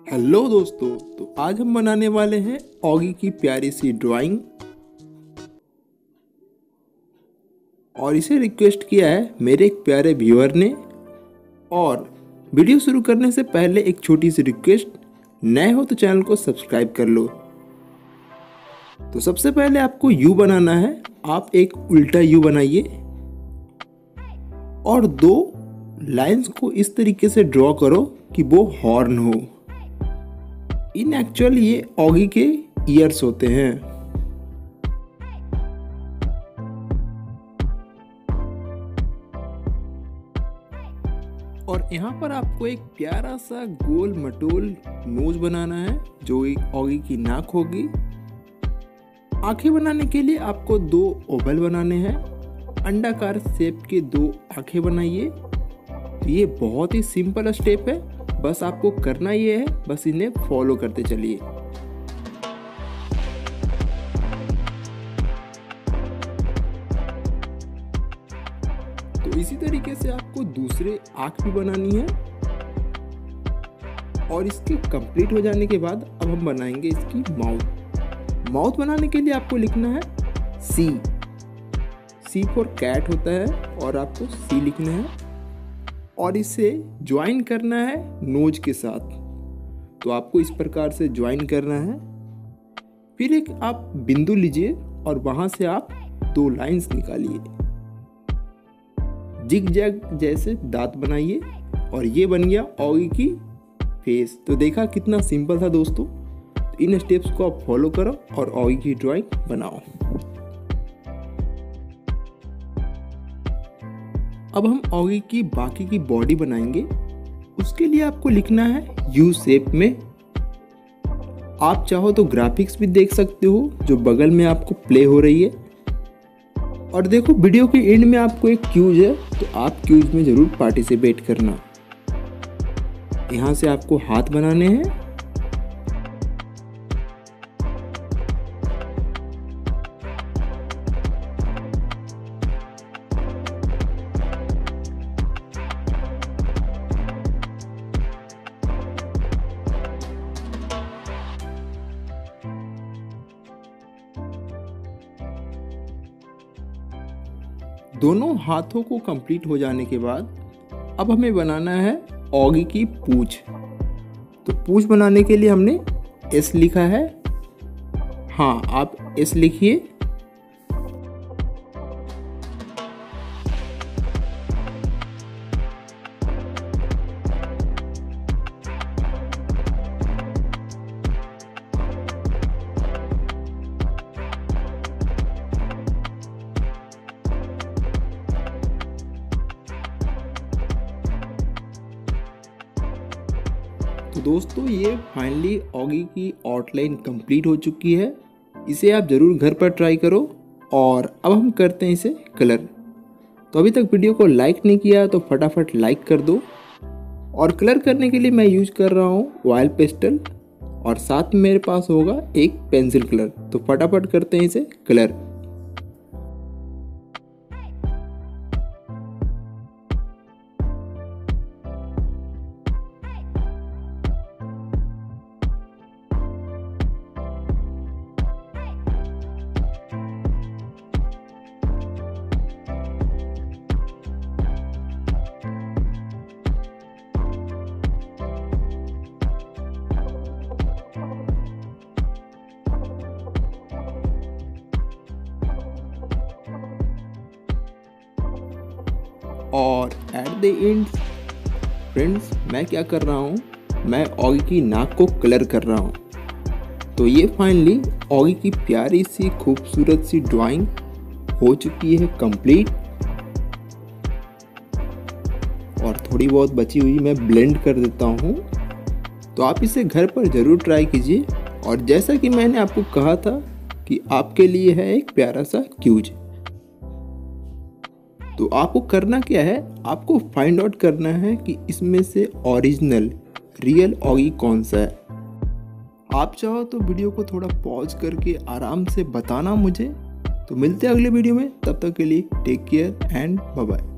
Hello दोस्तों, तो आज हम बनाने वाले हैं ऑगी की प्यारी सी ड्राइंग। और इसे रिक्वेस्ट किया है मेरे एक प्यारे व्यूअर ने। और वीडियो शुरू करने से पहले एक छोटी सी रिक्वेस्ट, नए हो तो चैनल को सब्सक्राइब कर लो। तो सबसे पहले आपको यू बनाना है। आप एक उल्टा यू बनाइए और दो लाइंस को इस तरीके से ड्रॉ करो कि वो हॉर्न हो। इन एक्चुअल ये ऑगी के ईयर्स होते हैं। और यहाँ पर आपको एक प्यारा सा गोल मटोल नोज बनाना है जो एक ऑगी की नाक होगी। आंखें बनाने के लिए आपको दो ओवल बनाने हैं। अंडाकार शेप के दो आंखें बनाइए। तो ये बहुत ही सिंपल स्टेप है, बस आपको करना ये है, बस इन्हें फॉलो करते चलिए। तो इसी तरीके से आपको दूसरे आंख भी बनानी है। और इसके कंप्लीट हो जाने के बाद अब हम बनाएंगे इसकी माउथ। माउथ बनाने के लिए आपको लिखना है सी फॉर कैट होता है और आपको सी लिखना है। और इसे ज्वाइन करना है नोज के साथ। तो आपको इस प्रकार से ज्वाइन करना है। फिर एक आप बिंदु लीजिए और वहां से आप दो लाइंस निकालिए। जिग जैग जैसे दांत बनाइए और ये बन गया ऑगी की फेस। तो देखा कितना सिंपल था दोस्तों। तो इन स्टेप्स को आप फॉलो करो और ऑगी की ड्राइंग बनाओ। अब हम ऑगी की बाकी की बॉडी बनाएंगे। उसके लिए आपको लिखना है यू शेप में। आप चाहो तो ग्राफिक्स भी देख सकते हो जो बगल में आपको प्ले हो रही है। और देखो वीडियो के एंड में आपको एक क्यूज है, तो आप क्यूज में जरूर पार्टिसिपेट करना। यहाँ से आपको हाथ बनाने हैं। दोनों हाथों को कंप्लीट हो जाने के बाद अब हमें बनाना है ऑगी की पूंछ। तो पूंछ बनाने के लिए हमने एस लिखा है। हाँ, आप एस लिखिए। तो दोस्तों ये फाइनली ऑगी की आउटलाइन कंप्लीट हो चुकी है। इसे आप ज़रूर घर पर ट्राई करो। और अब हम करते हैं इसे कलर। तो अभी तक वीडियो को लाइक नहीं किया तो फटाफट लाइक कर दो। और कलर करने के लिए मैं यूज़ कर रहा हूँ ऑयल पेस्टल और साथ में मेरे पास होगा एक पेंसिल कलर। तो फटाफट करते हैं इसे कलर। और एट द एंड फ्रेंड्स, मैं क्या कर रहा हूँ, मैं ऑगी की नाक को कलर कर रहा हूँ। तो ये फाइनली ऑगी की प्यारी सी खूबसूरत सी ड्राइंग हो चुकी है कंप्लीट। और थोड़ी बहुत बची हुई मैं ब्लेंड कर देता हूँ। तो आप इसे घर पर ज़रूर ट्राई कीजिए। और जैसा कि मैंने आपको कहा था कि आपके लिए है एक प्यारा सा क्यूज। तो आपको करना क्या है, आपको फाइंड आउट करना है कि इसमें से ओरिजिनल रियल ऑगी कौन सा है। आप चाहो तो वीडियो को थोड़ा पॉज करके आराम से बताना मुझे। तो मिलते हैं अगले वीडियो में, तब तक के लिए take care and bye bye.